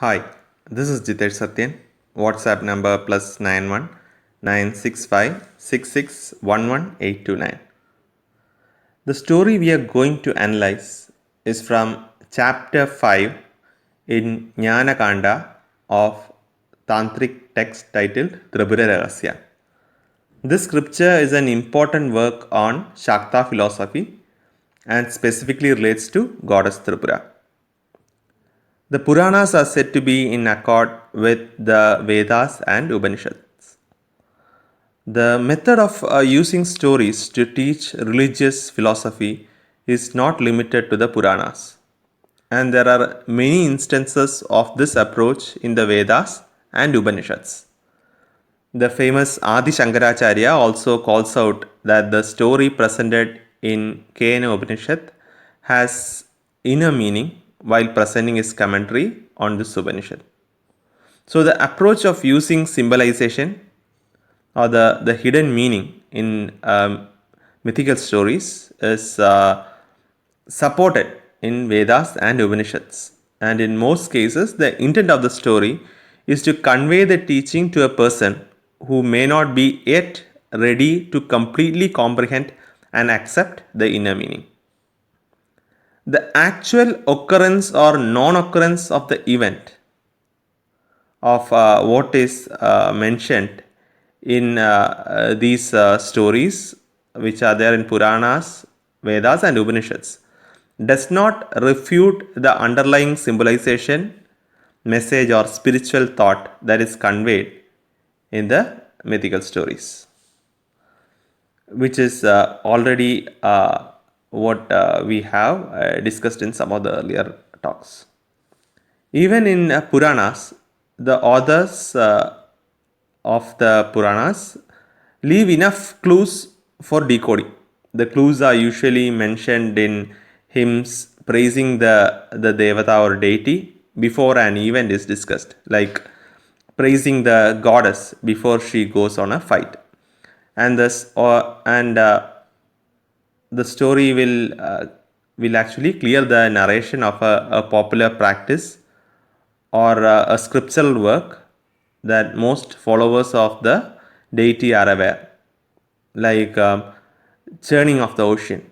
Hi, this is Jithesh Sathyan. WhatsApp number +91 965 6611 829. The story we are going to analyze is from chapter 5 in Jnanakanda of Tantric text titled Tripura Rahasya. This scripture is an important work on Shakta philosophy and specifically relates to goddess Tripura. The Puranas are said to be in accord with the Vedas and Upanishads. The method of using stories to teach religious philosophy is not limited to the Puranas, and there are many instances of this approach in the Vedas and Upanishads. The famous Adi Shankaracharya also calls out that the story presented in Kena Upanishad has inner meaning while presenting his commentary on this Upanishad. So, the approach of using symbolization or the hidden meaning in mythical stories is supported in Vedas and Upanishads. And in most cases, the intent of the story is to convey the teaching to a person who may not be yet ready to completely comprehend and accept the inner meaning. The actual occurrence or non occurrence of the event of what is mentioned in these stories, which are there in Puranas, Vedas, and Upanishads, does not refute the underlying symbolization, message, or spiritual thought that is conveyed in the mythical stories, which is already what we have discussed in some of the earlier talks. Even in Puranas, the authors of the Puranas leave enough clues for decoding. The clues are usually mentioned in hymns praising the Devata or deity before an event is discussed, like praising the goddess before she goes on a fight. And the story will actually clear the narration of a popular practice or a scriptural work that most followers of the deity are aware, like churning of the ocean,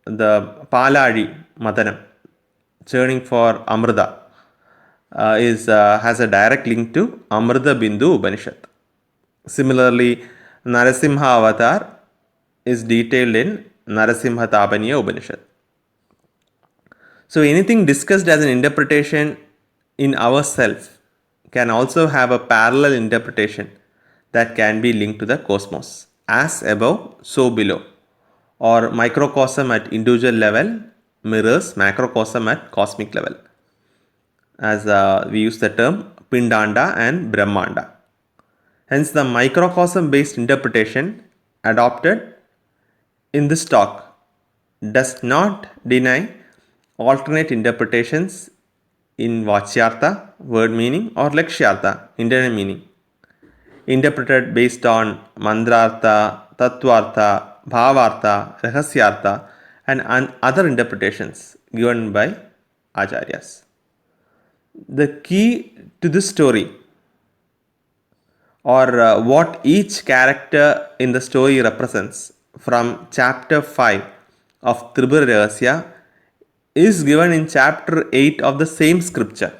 the Paladi Madanam, churning for Amrita, has a direct link to Amrita Bindu Upanishad. Similarly, Narasimha Avatar is detailed in Narasimha Tapaniya Upanishad. So anything discussed as an interpretation in ourself can also have a parallel interpretation that can be linked to the cosmos. As above, so below, or microcosm at individual level mirrors macrocosm at cosmic level, as we use the term Pindanda and Brahmanda. Hence, the microcosm based interpretation adopted in this talk does not deny alternate interpretations in Vachyartha, word meaning, or Lakshyartha, internal meaning, interpreted based on Mandrartha, Tattvartha, Bhavartha, Rahasyartha, and other interpretations given by Acharyas. The key to this story, or what each character in the story represents from chapter 5 of Tripura Rahasya, is given in chapter 8 of the same scripture.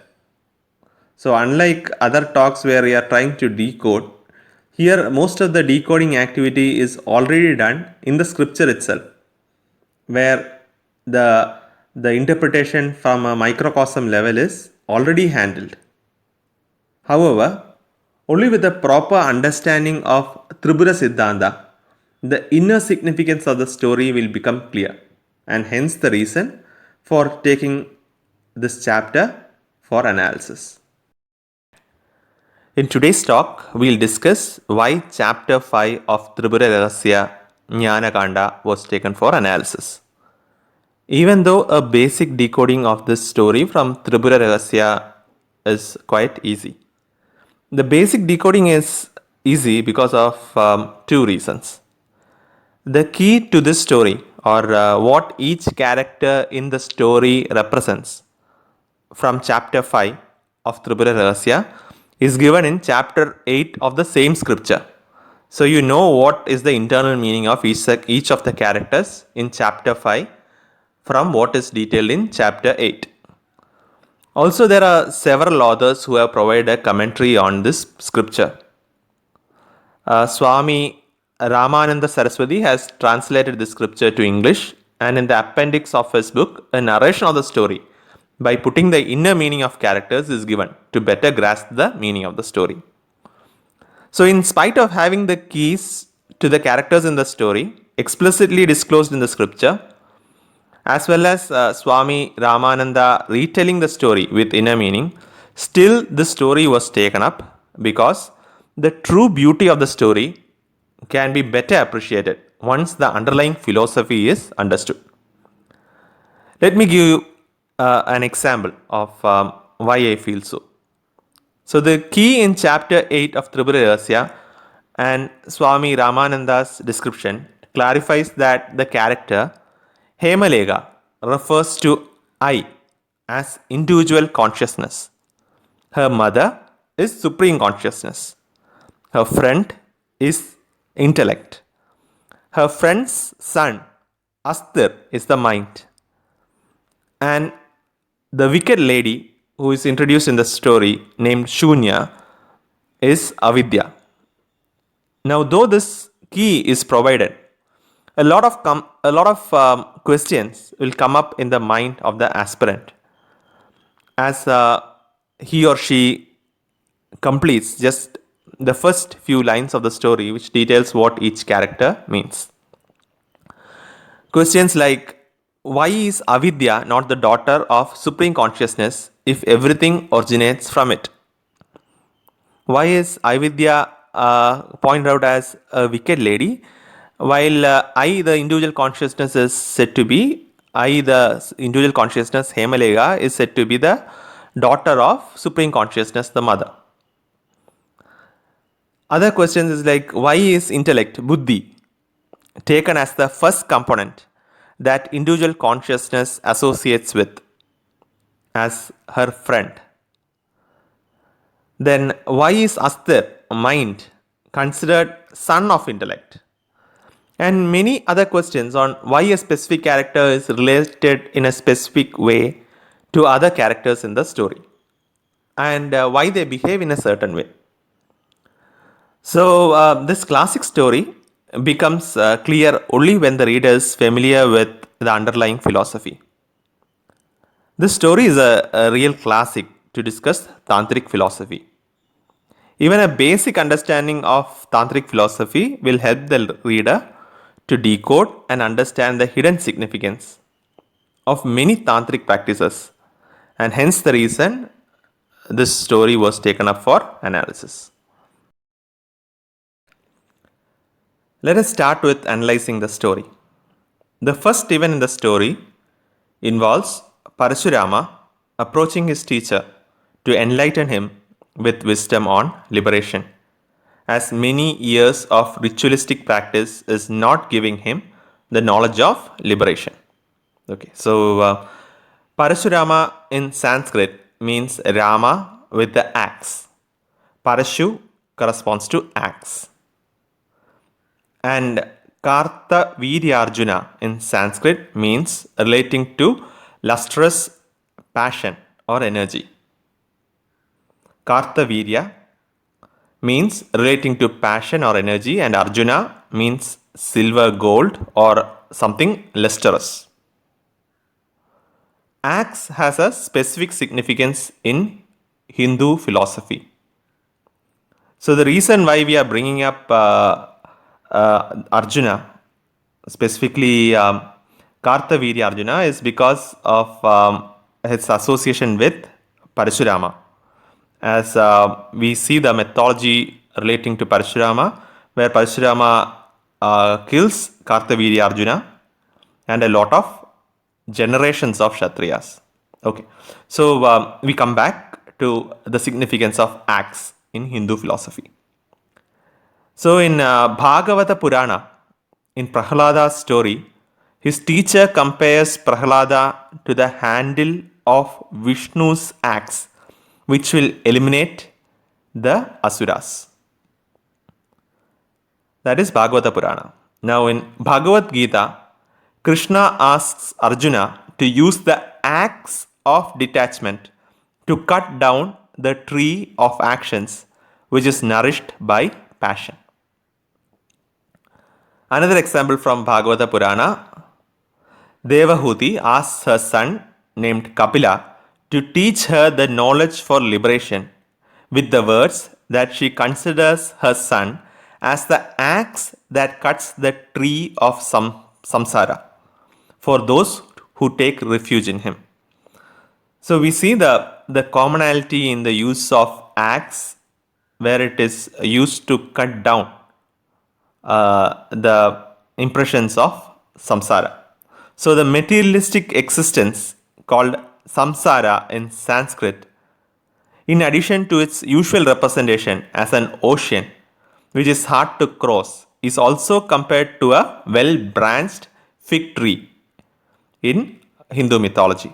So unlike other talks where we are trying to decode, here most of the decoding activity is already done in the scripture itself, where the interpretation from a microcosm level is already handled. However, only with a proper understanding of Tripura Siddhanta, the inner significance of the story will become clear, and hence the reason for taking this chapter for analysis. In today's talk, we will discuss why chapter 5 of Tripura Rahasya Jnanakanda was taken for analysis. Even though a basic decoding of this story from Tripura Rahasya is quite easy. The basic decoding is easy because of two reasons. The key to this story, or what each character in the story represents from chapter 5 of Tripura Rahasya is given in chapter 8 of the same scripture. So you know what is the internal meaning of each of the characters in chapter 5 from what is detailed in chapter 8. Also, there are several authors who have provided a commentary on this scripture. Swami Ramananda Saraswati has translated this scripture to English, and in the appendix of his book, a narration of the story by putting the inner meaning of characters is given to better grasp the meaning of the story. So, in spite of having the keys to the characters in the story explicitly disclosed in the scripture, as well as Swami Ramananda retelling the story with inner meaning, still the story was taken up because the true beauty of the story can be better appreciated once the underlying philosophy is understood. Let me give you an example of why I feel so. So, the key in chapter 8 of Tripura Rahasya and Swami Ramananda's description clarifies that the character Hemalekha refers to I as individual consciousness. Her mother is supreme consciousness. Her friend is intellect. Her friend's son, Astir, is the mind. And the wicked lady who is introduced in the story, named Shunya, is Avidya. Now, though this key is provided, a lot of questions will come up in the mind of the aspirant as he or she completes just the first few lines of the story, which details what each character means. Questions like, why is Avidya not the daughter of Supreme Consciousness if everything originates from it? Why is Avidya pointed out as a wicked lady, while I, the individual consciousness, is said to be, I, the individual consciousness, Hemalekha, is said to be the daughter of Supreme Consciousness, the mother? Other questions is like, why is intellect, Buddhi, taken as the first component that individual consciousness associates with as her friend? Then why is Astir, mind, considered son of intellect? And many other questions on why a specific character is related in a specific way to other characters in the story, and why they behave in a certain way. So, this classic story becomes clear only when the reader is familiar with the underlying philosophy. This story is a real classic to discuss Tantric philosophy. Even a basic understanding of Tantric philosophy will help the reader to decode and understand the hidden significance of many Tantric practices, and hence the reason this story was taken up for analysis. Let us start with analyzing the story. The first event in the story involves Parasurama approaching his teacher to enlighten him with wisdom on liberation, as many years of ritualistic practice is not giving him the knowledge of liberation. Okay, so Parasurama in Sanskrit means Rama with the axe. Parashu corresponds to axe. And Karta Viryarjuna in Sanskrit means relating to lustrous passion or energy. Karta Virya means relating to passion or energy, and Arjuna means silver, gold, or something lustrous. Axe has a specific significance in Hindu philosophy. So the reason why we are bringing up Arjuna, specifically Kartavirya Arjuna, is because of his association with Parasurama. As we see the mythology relating to Parasurama, where Parasurama kills Kartavirya Arjuna and a lot of generations of Kshatriyas. Okay, so we come back to the significance of axe in Hindu philosophy. So in Bhagavata Purana, in Prahlada's story, his teacher compares Prahlada to the handle of Vishnu's axe which will eliminate the asuras. That is Bhagavata Purana. Now in Bhagavad Gita, Krishna asks Arjuna to use the axe of detachment to cut down the tree of actions which is nourished by passion. Another example from Bhagavata Purana, Devahuti asks her son named Kapila to teach her the knowledge for liberation with the words that she considers her son as the axe that cuts the tree of samsara for those who take refuge in him. So we see the commonality in the use of axe, where it is used to cut down the impressions of samsara. So the materialistic existence called samsara in Sanskrit, in addition to its usual representation as an ocean which is hard to cross, is also compared to a well-branched fig tree in Hindu mythology.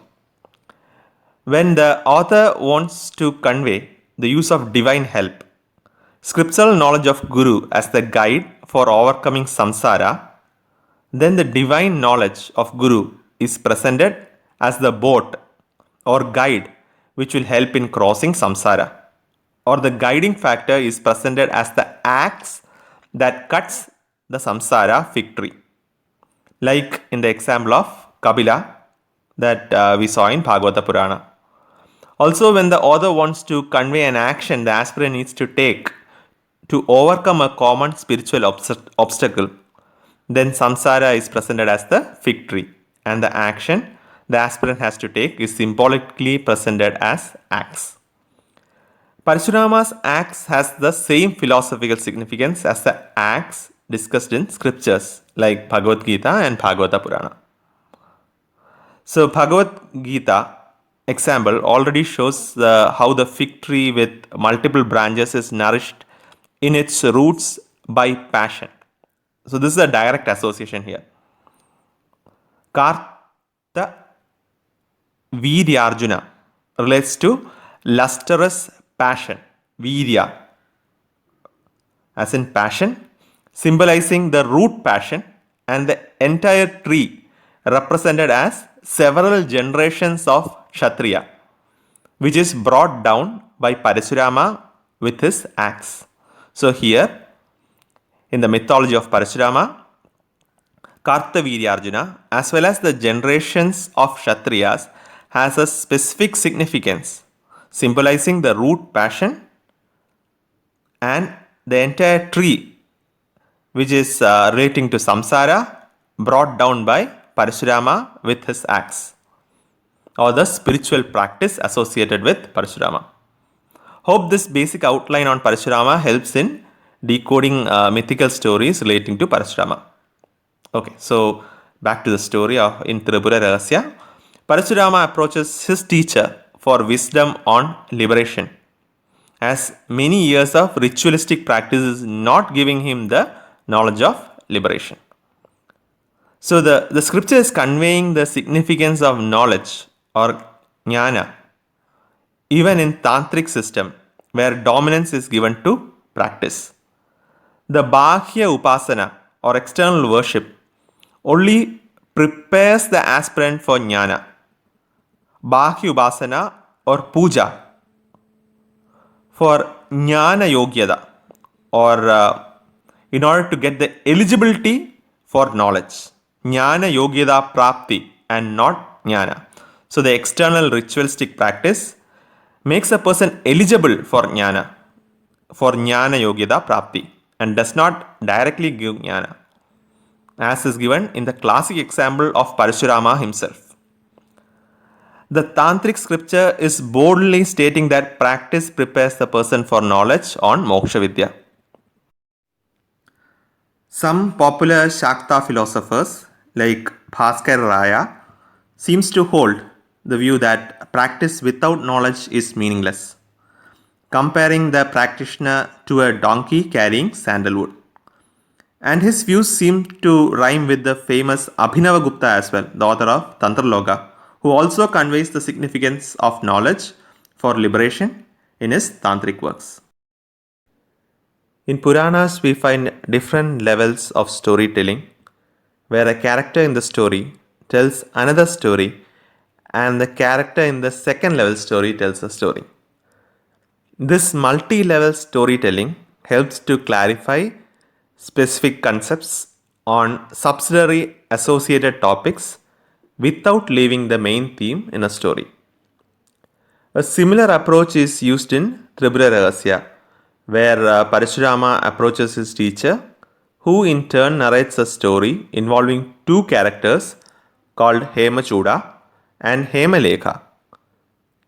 When the author wants to convey the use of divine help, scriptural knowledge of Guru as the guide for overcoming samsara, then the divine knowledge of Guru is presented as the boat or guide which will help in crossing samsara, or the guiding factor is presented as the axe that cuts the samsara fig tree, like in the example of Kapila that we saw in Bhagavata Purana. Also, when the author wants to convey an action the aspirant needs to take to overcome a common spiritual obstacle, then samsara is presented as the fig tree, and the action the aspirant has to take is symbolically presented as axe. Parasurama's axe has the same philosophical significance as the axe discussed in scriptures like Bhagavad Gita and Bhagavata Purana. So Bhagavad Gita example already shows how the fig tree with multiple branches is nourished in its roots by passion. So this is a direct association here. Karta Viryarjuna relates to lustrous passion, Virya, as in passion, symbolizing the root passion, and the entire tree represented as several generations of Kshatriya, which is brought down by Parasurama with his axe. So here, in the mythology of Parasurama, Kartaviryarjuna, as well as the generations of Kshatriyas, has a specific significance, symbolizing the root passion and the entire tree, which is relating to samsara, brought down by Parasurama with his axe, or the spiritual practice associated with Parasurama. Hope this basic outline on Parasurama helps in decoding mythical stories relating to Parasurama. Okay, so back to the story in Tripura Rahasya. Parasurama approaches his teacher for wisdom on liberation, as many years of ritualistic practice is not giving him the knowledge of liberation. So the scripture is conveying the significance of knowledge or jnana, even in tantric system where dominance is given to practice. The Bahya Upasana or external worship only prepares the aspirant for jnana. Bahya Upasana or puja for jnana yogyada, or in order to get the eligibility for knowledge. Jnana yogyada prapti and not jnana. So the external ritualistic practice makes a person eligible for jnana yogyada prapti, and does not directly give jnana, as is given in the classic example of Parasurama himself. The tantric scripture is boldly stating that practice prepares the person for knowledge on moksha vidya. Some popular Shakta philosophers like Bhaskar Raya seems to hold the view that practice without knowledge is meaningless, comparing the practitioner to a donkey carrying sandalwood. And his views seem to rhyme with the famous Abhinavagupta as well, the author of Tantraloka, who also conveys the significance of knowledge for liberation in his tantric works. In Puranas, we find different levels of storytelling where a character in the story tells another story and the character in the second level story tells a story. This multi-level storytelling helps to clarify specific concepts on subsidiary associated topics without leaving the main theme in a story. A similar approach is used in Tripura Rahasya, where Parasurama approaches his teacher, who in turn narrates a story involving two characters called Hemachuda and Hemalekha.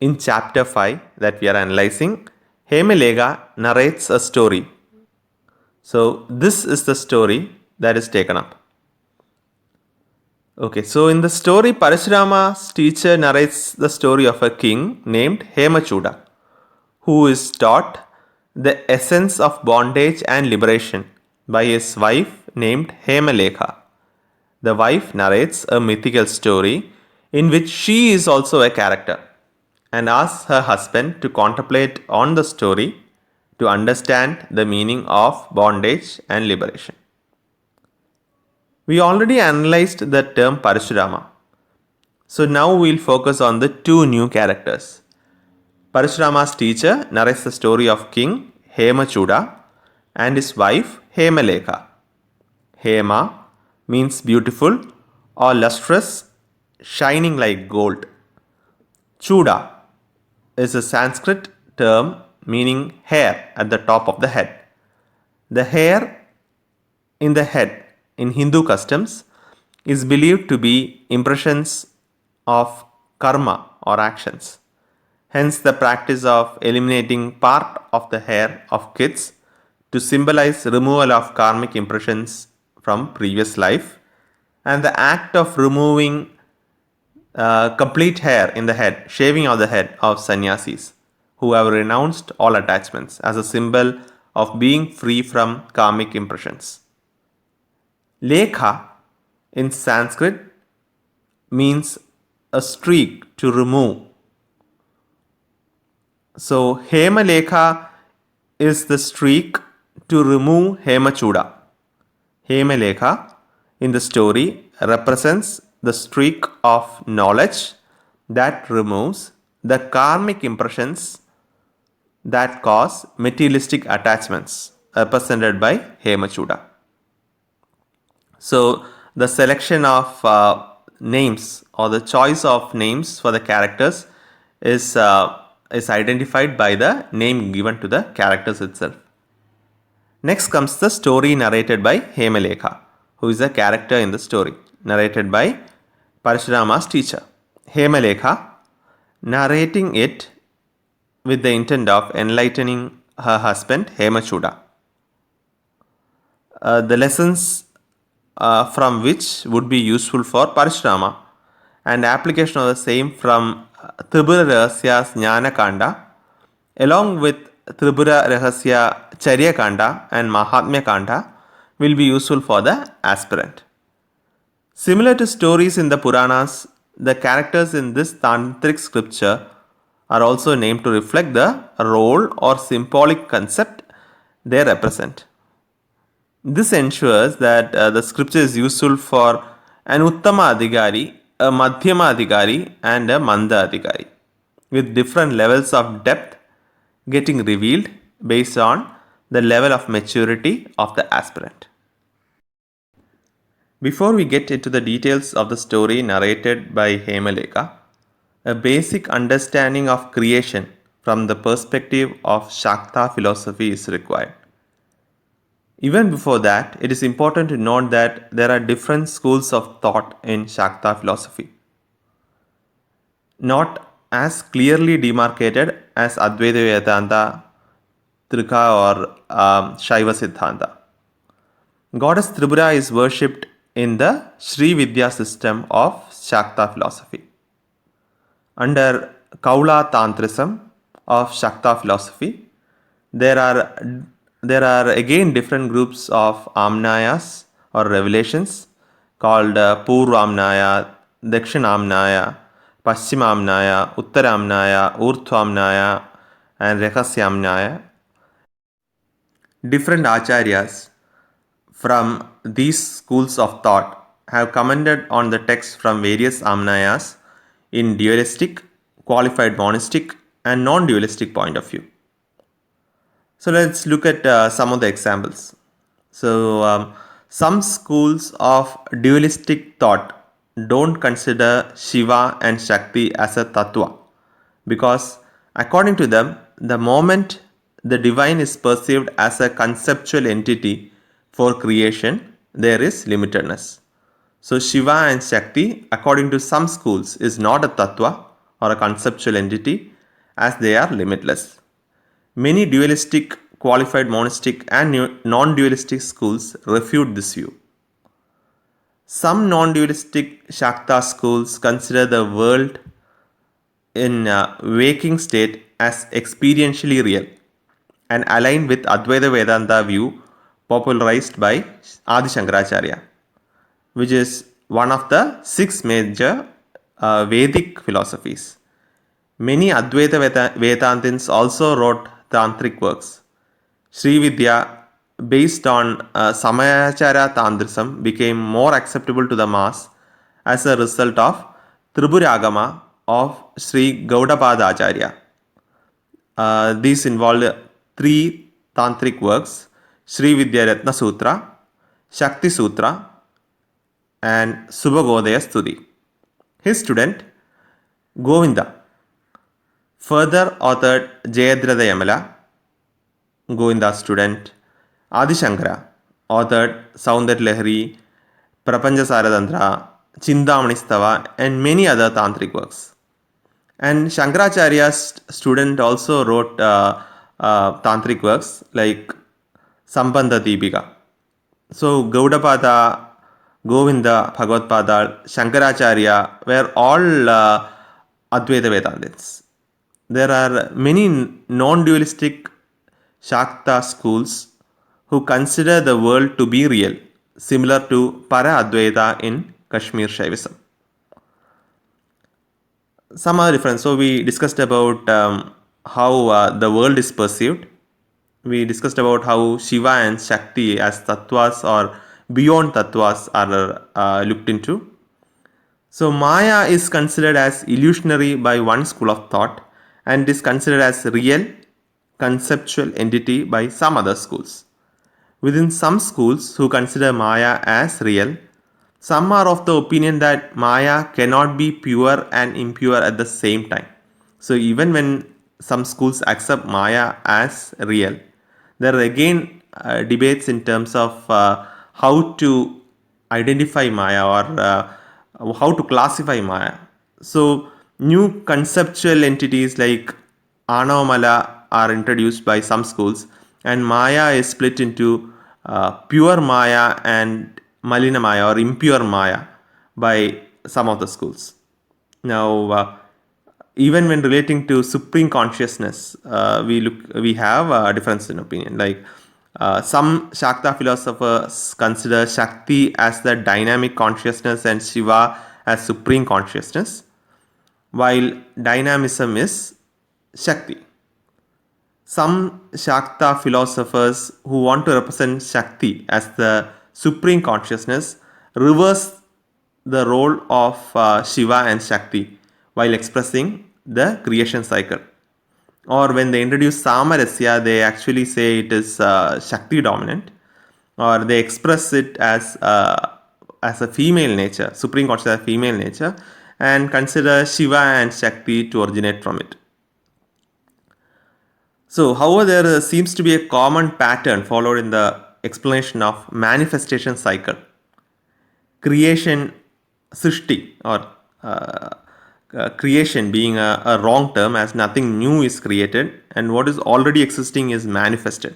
In chapter 5 that we are analyzing, Hemalekha narrates a story. So this is the story that is taken up. Okay, so in the story, Parasurama's teacher narrates the story of a king named Hemachuda, who is taught the essence of bondage and liberation by his wife named Hemalekha. The wife narrates a mythical story in which she is also a character and asks her husband to contemplate on the story to understand the meaning of bondage and liberation. We already analyzed the term Parasurama. So now we'll focus on the two new characters. Parasurama's teacher narrates the story of King Hemachuda and his wife Hemalekha. Hema means beautiful or lustrous, shining like gold. Chuda is a Sanskrit term meaning hair at the top of the head. The hair in the head in Hindu customs is believed to be impressions of karma or actions. Hence, the practice of eliminating part of the hair of kids to symbolize removal of karmic impressions from previous life, and the act of removing complete hair in the head, shaving of the head of sannyasis who have renounced all attachments as a symbol of being free from karmic impressions. Lekha in Sanskrit means a streak to remove. So Hemalekha is the streak to remove Hemachuda. Hemalekha in the story represents the streak of knowledge that removes the karmic impressions that cause materialistic attachments, represented by Hemachuda. So the selection of names or the choice of names for the characters is identified by the name given to the characters itself. Next comes the story narrated by Hemalekha, who is a character in the story, narrated by Parasurama's teacher. Hemalekha narrating it with the intent of enlightening her husband Hemachuda. The lessons from which would be useful for Parasurama and application of the same from Tripura Rahasya's Jnana Kanda along with Tripura Rahasya Charya Kanda and Mahatmya Kanda will be useful for the aspirant. Similar to stories in the Puranas, the characters in this tantric scripture are also named to reflect the role or symbolic concept they represent. This ensures that the scripture is useful for an Uttama Adhikari, a Madhyama Adhikari and a Manda Adhikari, with different levels of depth getting revealed based on the level of maturity of the aspirant. Before we get into the details of the story narrated by Hemalekha, a basic understanding of creation from the perspective of Shakta philosophy is required. Even before that, it is important to note that there are different schools of thought in Shakta philosophy, not as clearly demarcated as Advaita Vedanta, Trika or Shaiva Siddhanta. Goddess Tripura is worshipped in the Srividya system of Shakta philosophy. Under Kaula Tantrism of Shakta philosophy, there are again different groups of Amnayas or revelations called Purvamnaya, Dakshinamnaya, Paschimamnaya, Uttaramnaya, Urthvamnaya, and Rahasyamnaya. Different acharyas from these schools of thought have commented on the text from various amnayas in dualistic, qualified monistic, and non-dualistic point of view. So let's look at some of the examples. So some schools of dualistic thought don't consider Shiva and Shakti as a tattva, because according to them, the moment the divine is perceived as a conceptual entity for creation, there is limitedness. So Shiva and Shakti, according to some schools, is not a tattva or a conceptual entity, as they are limitless. Many dualistic, qualified monistic, and non-dualistic schools refute this view. Some non-dualistic Shakta schools consider the world in waking state as experientially real and aligned with Advaita Vedanta view popularized by Adi Shankaracharya, which is one of the 6 major Vedic philosophies. Many Advaita Vedantins also wrote tantric works. Srividya, based on Samayachara Tantrism, became more acceptable to the mass as a result of Tripura Rahasya of Sri Gaudapada Acharya. These involved 3 tantric works: Srividya Ratna Sutra, Shakti Sutra, and Subhagodaya Stuti. His student Govinda further authored Jayadratha Yamala. Govinda's student Adi Shankara authored Saundarya Lahari, Prapancha Saratantra, Chindamani Stava, and many other tantric works. And Shankaracharya's student also wrote tantric works like Sambandha Deepika. So Gaudapada, Govinda, Bhagavad-pada, Shankaracharya were all Advaita Vedantins. There are many non-dualistic Shakta schools who consider the world to be real, similar to Para-Advaita in Kashmir Shaivism. Some other difference. So we discussed about how the world is perceived. We discussed about how Shiva and Shakti as tattvas or beyond tattvas are looked into. So Maya is considered as illusionary by one school of thought and is considered as real, conceptual entity by some other schools. Within some schools who consider Maya as real, some are of the opinion that Maya cannot be pure and impure at the same time. So even when some schools accept Maya as real, there are again debates in terms of how to identify Maya or how to classify Maya. So new conceptual entities like Anavamala are introduced by some schools, and Maya is split into pure Maya and Malina Maya or impure Maya by some of the schools. Now, even when relating to supreme consciousness, we have a difference in opinion. Like some Shakta philosophers consider Shakti as the dynamic consciousness and Shiva as supreme consciousness, while dynamism is Shakti. Some Shakta philosophers who want to represent Shakti as the supreme consciousness reverse the role of Shiva and Shakti while expressing the creation cycle. Or when they introduce Samarasya, they actually say it is Shakti dominant, or they express it as a female nature, supreme consciousness as female nature, and consider Shiva and Shakti to originate from it. So, however, there seems to be a common pattern followed in the explanation of manifestation cycle. Creation, Srishti, or creation being a wrong term, as nothing new is created and what is already existing is manifested.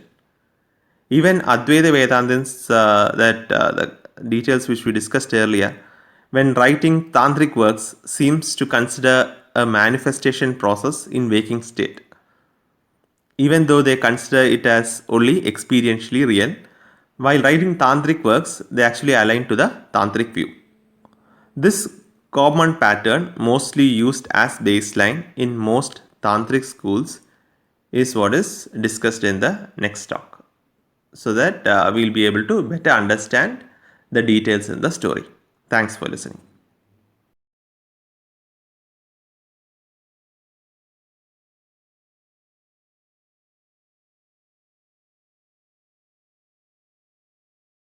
Even Advaita Vedantins, the details which we discussed earlier, when writing tantric works, seems to consider a manifestation process in waking state, even though they consider it as only experientially real. While writing tantric works, they actually align to the tantric view. This common pattern mostly used as baseline in most tantric schools is what is discussed in the next talk, so that we'll be able to better understand the details in the story. Thanks for listening.